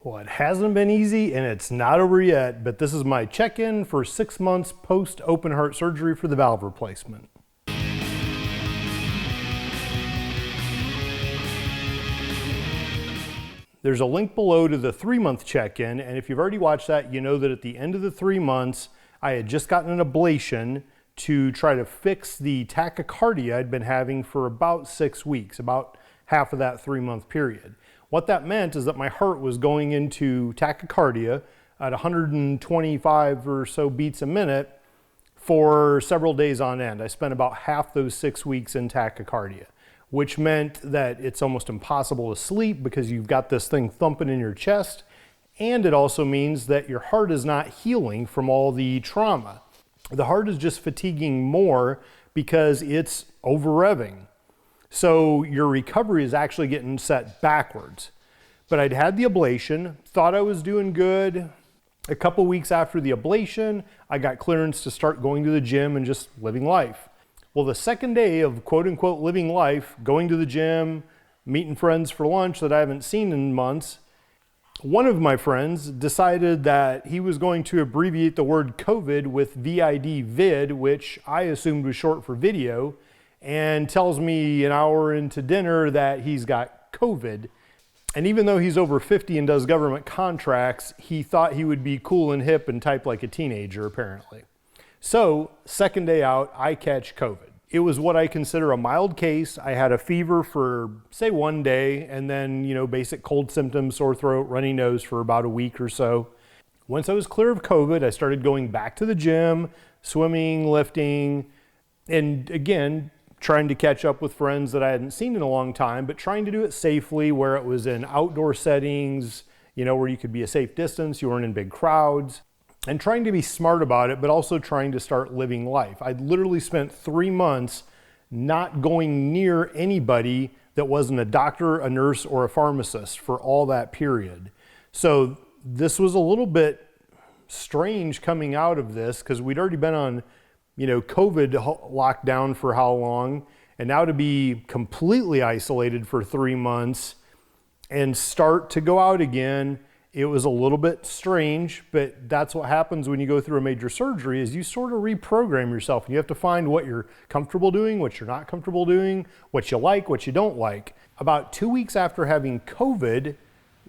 Well, it hasn't been easy and it's not over yet, but this is my check-in for 6 months post open heart surgery for the valve replacement. There's a link below to the 3-month check-in, and if you've already watched that, you know that at the end of the 3 months, I had just gotten an ablation to try to fix the tachycardia I'd been having for about 6 weeks, about half of that 3-month period. What that meant is that my heart was going into tachycardia at 125 or so beats a minute for several days on end. I spent about half those 6 weeks in tachycardia, which meant that it's almost impossible to sleep because you've got this thing thumping in your chest, and it also means that your heart is not healing from all the trauma. The heart is just fatiguing more because it's over-revving. So your recovery is actually getting set backwards. But I'd had the ablation, thought I was doing good. A couple weeks after the ablation, I got clearance to start going to the gym and just living life. Well, the second day of quote unquote living life, going to the gym, meeting friends for lunch that I haven't seen in months, one of my friends decided that he was going to abbreviate the word COVID with vid, which I assumed was short for video, and tells me an hour into dinner that he's got COVID. And even though he's over 50 and does government contracts, he thought he would be cool and hip and type like a teenager, apparently. So, second day out, I catch COVID. It was what I consider a mild case. I had a fever for, say, 1 day, and then, basic cold symptoms, sore throat, runny nose for about a week or so. Once I was clear of COVID, I started going back to the gym, swimming, lifting, and again, trying to catch up with friends that I hadn't seen in a long time, but trying to do it safely where it was in outdoor settings, where you could be a safe distance, you weren't in big crowds, and trying to be smart about it, but also trying to start living life. I'd literally spent 3 months not going near anybody that wasn't a doctor, a nurse, or a pharmacist for all that period. So this was a little bit strange coming out of this because we'd already been on COVID lockdown for how long, and now to be completely isolated for 3 months and start to go out again, it was a little bit strange, but that's what happens when you go through a major surgery is you sort of reprogram yourself, and you have to find what you're comfortable doing, what you're not comfortable doing, what you like, what you don't like. About 2 weeks after having COVID,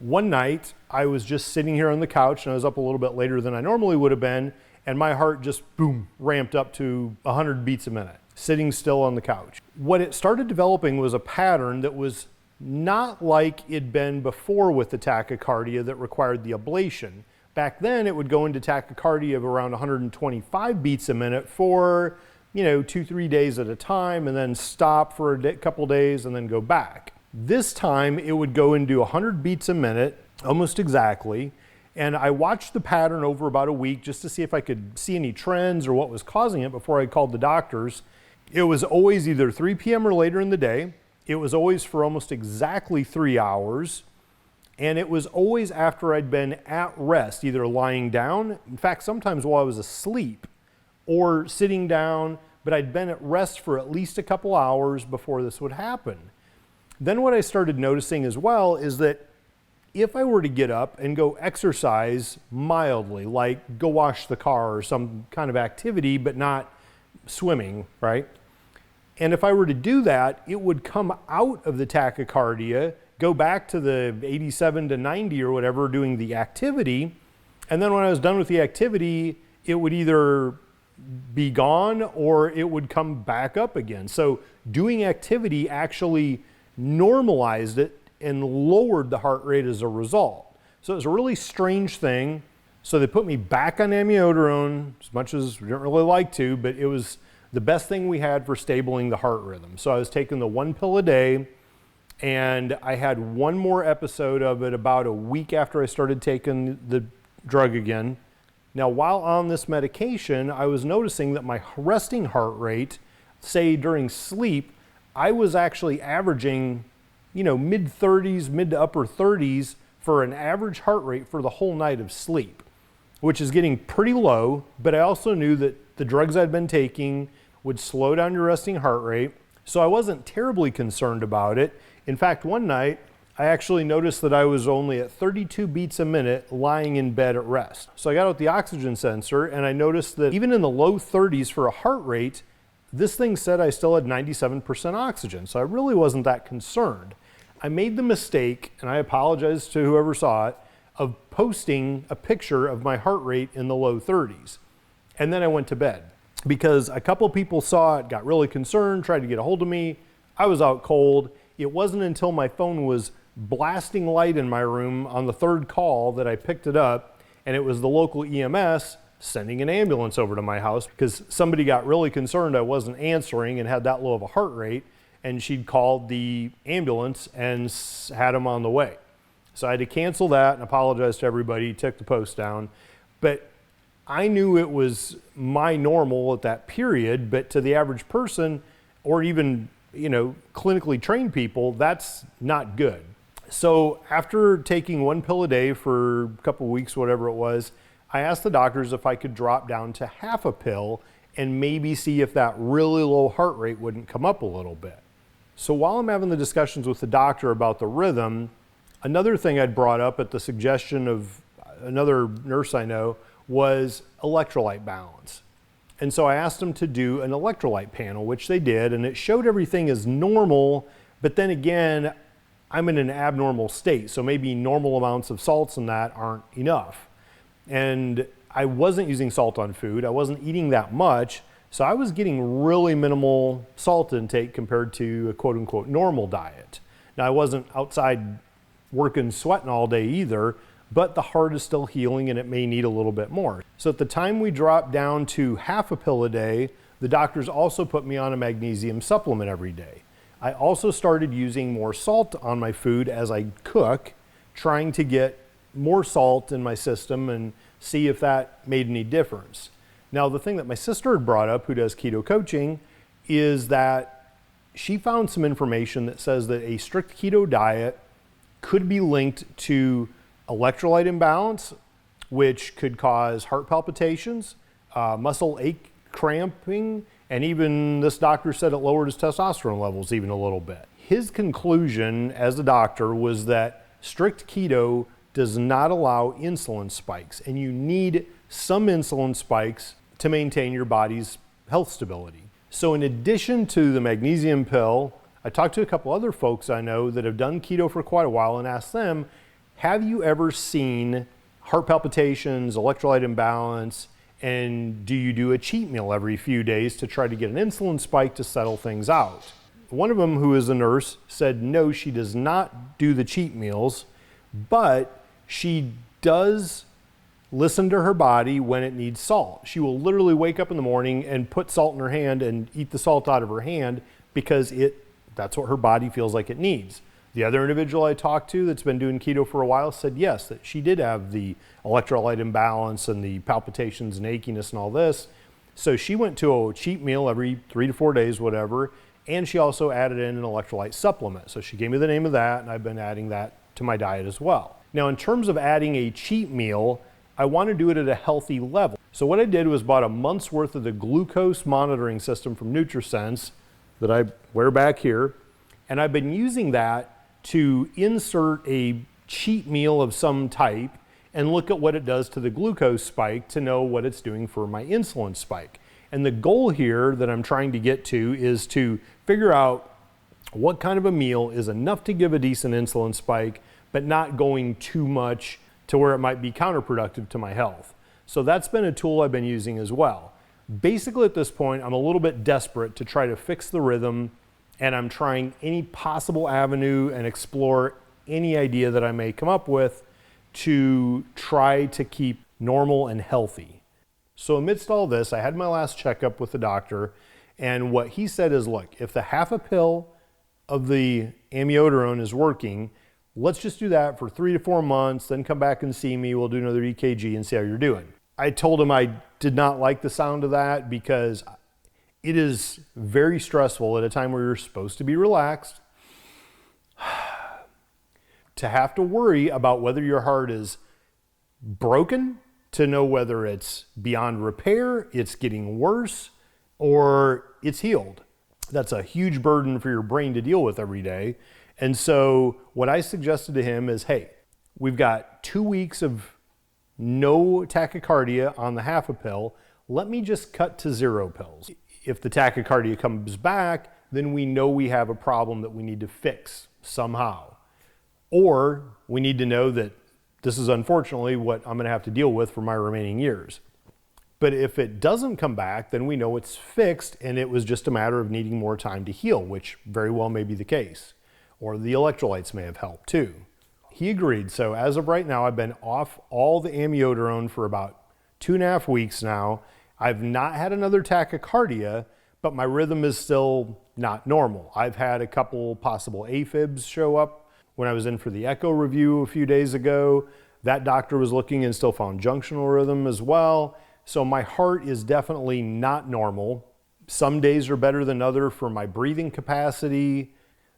one night I was just sitting here on the couch, and I was up a little bit later than I normally would have been, and my heart just, boom, ramped up to 100 beats a minute, sitting still on the couch. What it started developing was a pattern that was not like it'd been before with the tachycardia that required the ablation. Back then, it would go into tachycardia of around 125 beats a minute for, 2-3 days at a time, and then stop for a couple days and then go back. This time, it would go into 100 beats a minute, almost exactly. And I watched the pattern over about a week just to see if I could see any trends or what was causing it before I called the doctors. It was always either 3 p.m. or later in the day. It was always for almost exactly 3 hours. And it was always after I'd been at rest, either lying down, in fact, sometimes while I was asleep, or sitting down, but I'd been at rest for at least a couple hours before this would happen. Then what I started noticing as well is that if I were to get up and go exercise mildly, like go wash the car or some kind of activity, but not swimming, right? And if I were to do that, it would come out of the tachycardia, go back to the 87 to 90 or whatever doing the activity. And then when I was done with the activity, it would either be gone or it would come back up again. So doing activity actually normalized it and lowered the heart rate as a result. So it was a really strange thing. So they put me back on amiodarone, as much as we didn't really like to, but it was the best thing we had for stabling the heart rhythm. So I was taking the 1 pill a day, and I had one more episode of it about a week after I started taking the drug again. Now, while on this medication, I was noticing that my resting heart rate, say during sleep, I was actually averaging mid-30s, mid to upper 30s for an average heart rate for the whole night of sleep, which is getting pretty low, but I also knew that the drugs I'd been taking would slow down your resting heart rate, so I wasn't terribly concerned about it. In fact, one night, I actually noticed that I was only at 32 beats a minute lying in bed at rest. So I got out the oxygen sensor and I noticed that even in the low 30s for a heart rate, this thing said I still had 97% oxygen. So I really wasn't that concerned. I made the mistake, and I apologize to whoever saw it, of posting a picture of my heart rate in the low 30s. And then I went to bed because a couple people saw it, got really concerned, tried to get a hold of me. I was out cold. It wasn't until my phone was blasting light in my room on the third call that I picked it up, and it was the local EMS sending an ambulance over to my house because somebody got really concerned I wasn't answering and had that low of a heart rate, and she'd called the ambulance and had them on the way. So I had to cancel that and apologize to everybody, took the post down. But I knew it was my normal at that period, but to the average person or even, clinically trained people, that's not good. So after taking one pill a day for a couple of weeks, whatever it was, I asked the doctors if I could drop down to half a pill and maybe see if that really low heart rate wouldn't come up a little bit. So while I'm having the discussions with the doctor about the rhythm, another thing I'd brought up at the suggestion of another nurse I know was electrolyte balance. And so I asked them to do an electrolyte panel, which they did, and it showed everything as normal, but then again, I'm in an abnormal state, so maybe normal amounts of salts in that aren't enough. And I wasn't using salt on food, I wasn't eating that much, so I was getting really minimal salt intake compared to a quote unquote normal diet. Now I wasn't outside working, sweating all day either, but the heart is still healing and it may need a little bit more. So at the time we dropped down to half a pill a day, the doctors also put me on a magnesium supplement every day. I also started using more salt on my food as I cook, trying to get more salt in my system and see if that made any difference. Now, the thing that my sister had brought up, who does keto coaching, is that she found some information that says that a strict keto diet could be linked to electrolyte imbalance, which could cause heart palpitations, muscle ache, cramping, and even this doctor said it lowered his testosterone levels even a little bit. His conclusion as a doctor was that strict keto does not allow insulin spikes, and you need some insulin spikes to maintain your body's health stability. So in addition to the magnesium pill, I talked to a couple other folks I know that have done keto for quite a while and asked them, have you ever seen heart palpitations, electrolyte imbalance, and do you do a cheat meal every few days to try to get an insulin spike to settle things out? One of them, who is a nurse, said no, she does not do the cheat meals, but she does listen to her body when it needs salt. She will literally wake up in the morning and put salt in her hand and eat the salt out of her hand because that's what her body feels like it needs. The other individual I talked to that's been doing keto for a while said yes, that she did have the electrolyte imbalance and the palpitations and achiness and all this. So she went to a cheat meal every 3 to 4 days, whatever, and she also added in an electrolyte supplement. So she gave me the name of that, and I've been adding that to my diet as well. Now, in terms of adding a cheat meal, I want to do it at a healthy level. So what I did was bought a month's worth of the glucose monitoring system from NutriSense that I wear back here, and I've been using that to insert a cheat meal of some type and look at what it does to the glucose spike to know what it's doing for my insulin spike. And the goal here that I'm trying to get to is to figure out what kind of a meal is enough to give a decent insulin spike, but not going too much to where it might be counterproductive to my health. So that's been a tool I've been using as well. Basically at this point, I'm a little bit desperate to try to fix the rhythm, and I'm trying any possible avenue and explore any idea that I may come up with to try to keep normal and healthy. So amidst all this, I had my last checkup with the doctor, and what he said is, look, if the half a pill of the amiodarone is working, let's just do that for 3 to 4 months, then come back and see me, we'll do another EKG and see how you're doing. I told him I did not like the sound of that because it is very stressful at a time where you're supposed to be relaxed to have to worry about whether your heart is broken, to know whether it's beyond repair, it's getting worse, or it's healed. That's a huge burden for your brain to deal with every day. And so what I suggested to him is, hey, we've got 2 weeks of no tachycardia on the half a pill. Let me just cut to 0 pills. If the tachycardia comes back, then we know we have a problem that we need to fix somehow. Or we need to know that this is unfortunately what I'm going to have to deal with for my remaining years. But if it doesn't come back, then we know it's fixed and it was just a matter of needing more time to heal, which very well may be the case. Or the electrolytes may have helped too. He agreed. So as of right now, I've been off all the amiodarone for about 2.5 weeks now. I've not had another tachycardia, but my rhythm is still not normal. I've had a couple possible AFibs show up when I was in for the echo review a few days ago. That doctor was looking and still found junctional rhythm as well. So my heart is definitely not normal. Some days are better than others for my breathing capacity.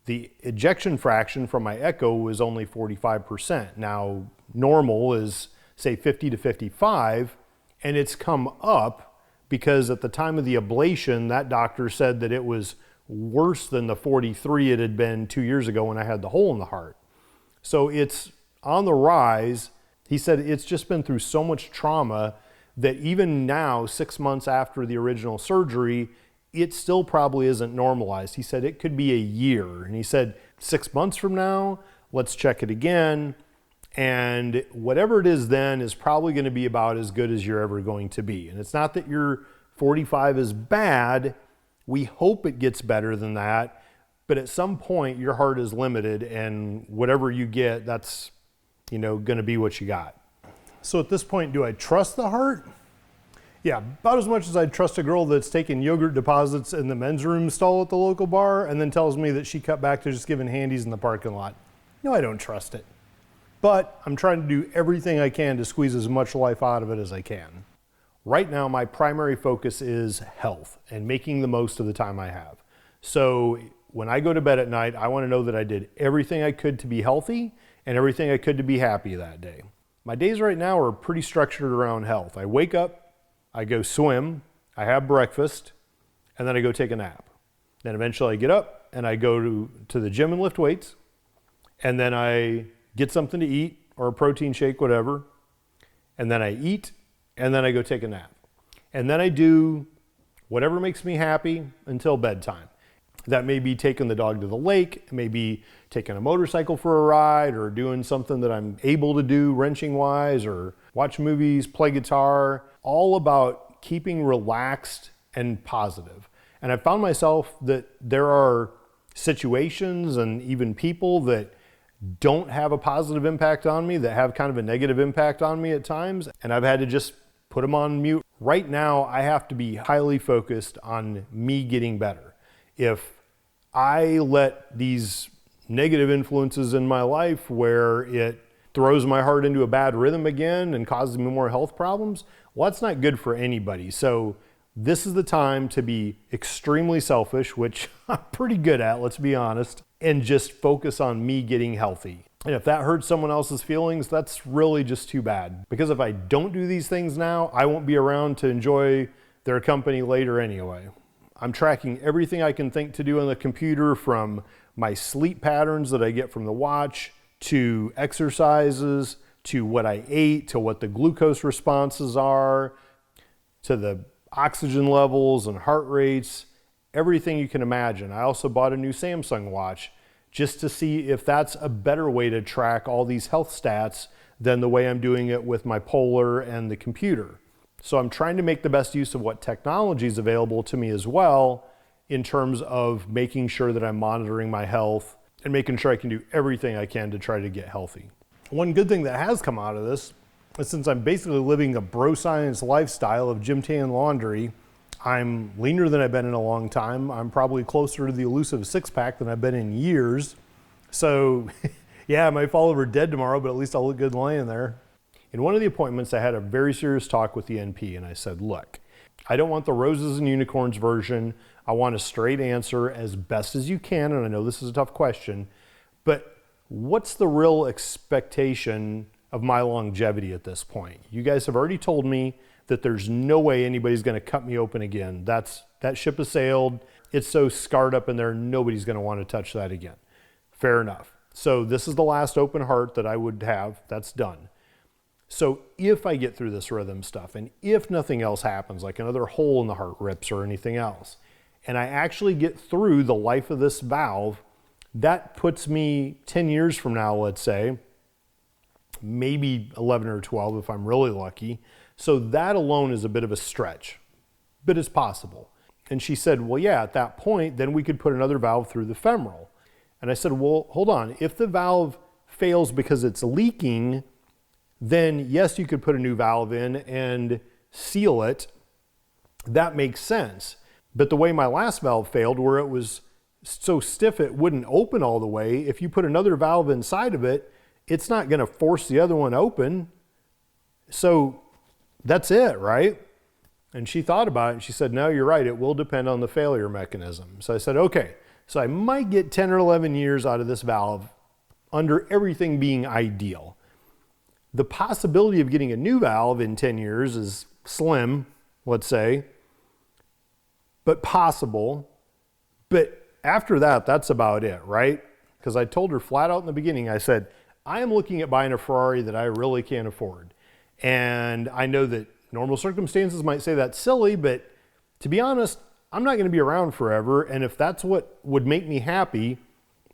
The ejection fraction from my echo was only 45%. Now, normal is, say, 50 to 55, and it's come up because at the time of the ablation, that doctor said that it was worse than the 43 it had been 2 years ago when I had the hole in the heart. So it's on the rise. He said it's just been through so much trauma that even now, 6 months after the original surgery, it still probably isn't normalized. He said it could be a year. And he said 6 months from now, let's check it again. And whatever it is then is probably going to be about as good as you're ever going to be. And it's not that your 45 is bad. We hope it gets better than that. But at some point, your heart is limited, and whatever you get, that's, going to be what you got. So at this point, do I trust the heart? Yeah, about as much as I'd trust a girl that's taking yogurt deposits in the men's room stall at the local bar and then tells me that she cut back to just giving handies in the parking lot. No, I don't trust it. But I'm trying to do everything I can to squeeze as much life out of it as I can. Right now, my primary focus is health and making the most of the time I have. So when I go to bed at night, I want to know that I did everything I could to be healthy and everything I could to be happy that day. My days right now are pretty structured around health. I wake up, I go swim, I have breakfast, and then I go take a nap. Then eventually I get up and I go to the gym and lift weights, and then I get something to eat or a protein shake, whatever, and then I eat, and then I go take a nap. And then I do whatever makes me happy until bedtime. That may be taking the dog to the lake, it may be taking a motorcycle for a ride, or doing something that I'm able to do wrenching wise, or watch movies, play guitar, all about keeping relaxed and positive. And I found myself that there are situations and even people that don't have a positive impact on me, that have kind of a negative impact on me at times, and I've had to just put them on mute. Right now, I have to be highly focused on me getting better. If I let these negative influences in my life where it throws my heart into a bad rhythm again and causes me more health problems, well, that's not good for anybody. So this is the time to be extremely selfish, which I'm pretty good at, let's be honest, and just focus on me getting healthy. And if that hurts someone else's feelings, that's really just too bad. Because if I don't do these things now, I won't be around to enjoy their company later anyway. I'm tracking everything I can think to do on the computer, from my sleep patterns that I get from the watch, to exercises, to what I ate, to what the glucose responses are, to the oxygen levels and heart rates, everything you can imagine. I also bought a new Samsung watch just to see if that's a better way to track all these health stats than the way I'm doing it with my Polar and the computer. So I'm trying to make the best use of what technology is available to me as well, in terms of making sure that I'm monitoring my health and making sure I can do everything I can to try to get healthy. One good thing that has come out of this is, since I'm basically living a bro science lifestyle of gym tan laundry, I'm leaner than I've been in a long time. I'm probably closer to the elusive six-pack than I've been in years. So yeah, I might fall over dead tomorrow, but at least I'll look good laying there. In one of the appointments, I had a very serious talk with the NP, and I said, look, I don't want the roses and unicorns version. I want a straight answer as best as you can, and I know this is a tough question, but what's the real expectation of my longevity at this point? You guys have already told me that there's no way anybody's going to cut me open again. That ship has sailed. It's so scarred up in there, nobody's going to want to touch that again. Fair enough. So this is the last open heart that I would have. That's done. So if I get through this rhythm stuff, and if nothing else happens, like another hole in the heart rips or anything else, and I actually get through the life of this valve, that puts me 10 years from now, let's say, maybe 11 or 12 if I'm really lucky. So that alone is a bit of a stretch, but it's possible. And she said, well, yeah, at that point, then we could put another valve through the femoral. And I said, well, hold on. If the valve fails because it's leaking, then yes, you could put a new valve in and seal it. That makes sense. But the way my last valve failed, where it was so stiff it wouldn't open all the way, if you put another valve inside of it, it's not going to force the other one open. So that's it, right? And she thought about it and she said, no, you're right. It will depend on the failure mechanism. So I said, okay, so I might get 10 or 11 years out of this valve under everything being ideal. The possibility of getting a new valve in 10 years is slim, let's say, but possible. But after that, that's about it, right? Because I told her flat out in the beginning, I said, I am looking at buying a Ferrari that I really can't afford. And I know that normal circumstances might say that's silly, but to be honest, I'm not going to be around forever. And if that's what would make me happy,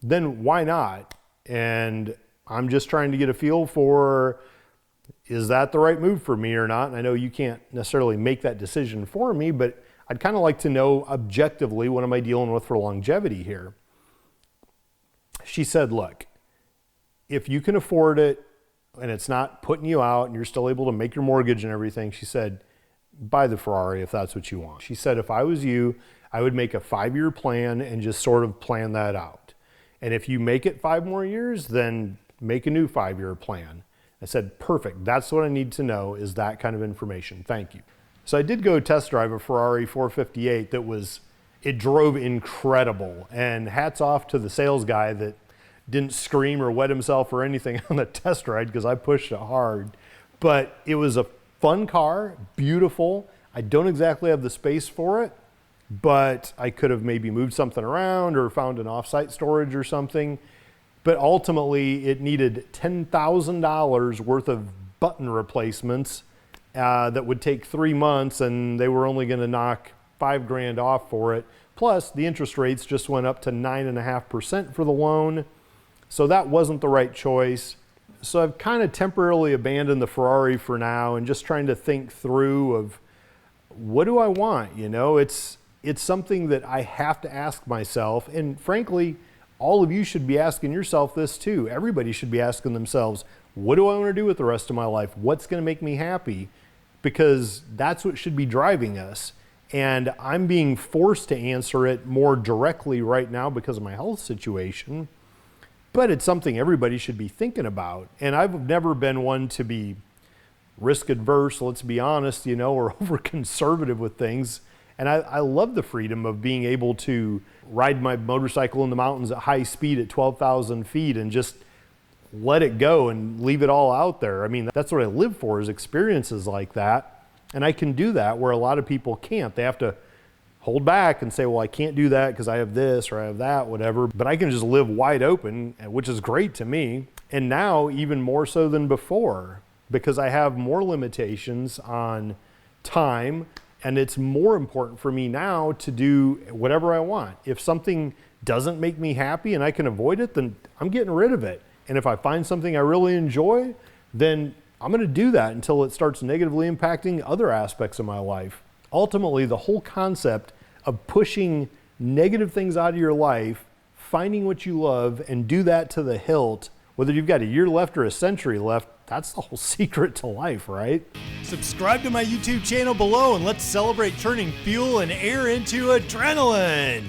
then why not? And I'm just trying to get a feel for, is that the right move for me or not? And I know you can't necessarily make that decision for me, but I'd kind of like to know objectively, what am I dealing with for longevity here? She said, look, if you can afford it and it's not putting you out and you're still able to make your mortgage and everything, she said, buy the Ferrari if that's what you want. She said, if I was you, I would make a 5-year plan and just sort of plan that out. And if you make it 5 more years, then make a new 5-year plan. I said, perfect. That's what I need to know, is that kind of information. Thank you. So I did go test drive a Ferrari 458 it drove incredible. And hats off to the sales guy that didn't scream or wet himself or anything on the test ride because I pushed it hard. But it was a fun car, beautiful. I don't exactly have the space for it, but I could have maybe moved something around or found an off-site storage or something. But ultimately, it needed $10,000 worth of button replacements that would take 3 months, and they were only going to knock $5,000 off for it. Plus, the interest rates just went up to 9.5% for the loan, so that wasn't the right choice. So I've kind of temporarily abandoned the Ferrari for now and just trying to think through of what do I want? You know, it's something that I have to ask myself, and frankly, all of you should be asking yourself this too. Everybody should be asking themselves, what do I want to do with the rest of my life? What's going to make me happy? Because that's what should be driving us. And I'm being forced to answer it more directly right now because of my health situation. But it's something everybody should be thinking about. And I've never been one to be risk adverse, let's be honest, you know, or over conservative with things. And I love the freedom of being able to ride my motorcycle in the mountains at high speed at 12,000 feet and just let it go and leave it all out there. I mean, that's what I live for, is experiences like that. And I can do that where a lot of people can't. They have to hold back and say, well, I can't do that because I have this or I have that, whatever. But I can just live wide open, which is great to me. And now even more so than before, because I have more limitations on time. And it's more important for me now to do whatever I want. If something doesn't make me happy and I can avoid it, then I'm getting rid of it. And if I find something I really enjoy, then I'm going to do that until it starts negatively impacting other aspects of my life. Ultimately, the whole concept of pushing negative things out of your life, finding what you love, and do that to the hilt, whether you've got a year left or a century left, that's the whole secret to life, right? Subscribe to my YouTube channel below and let's celebrate turning fuel and air into adrenaline.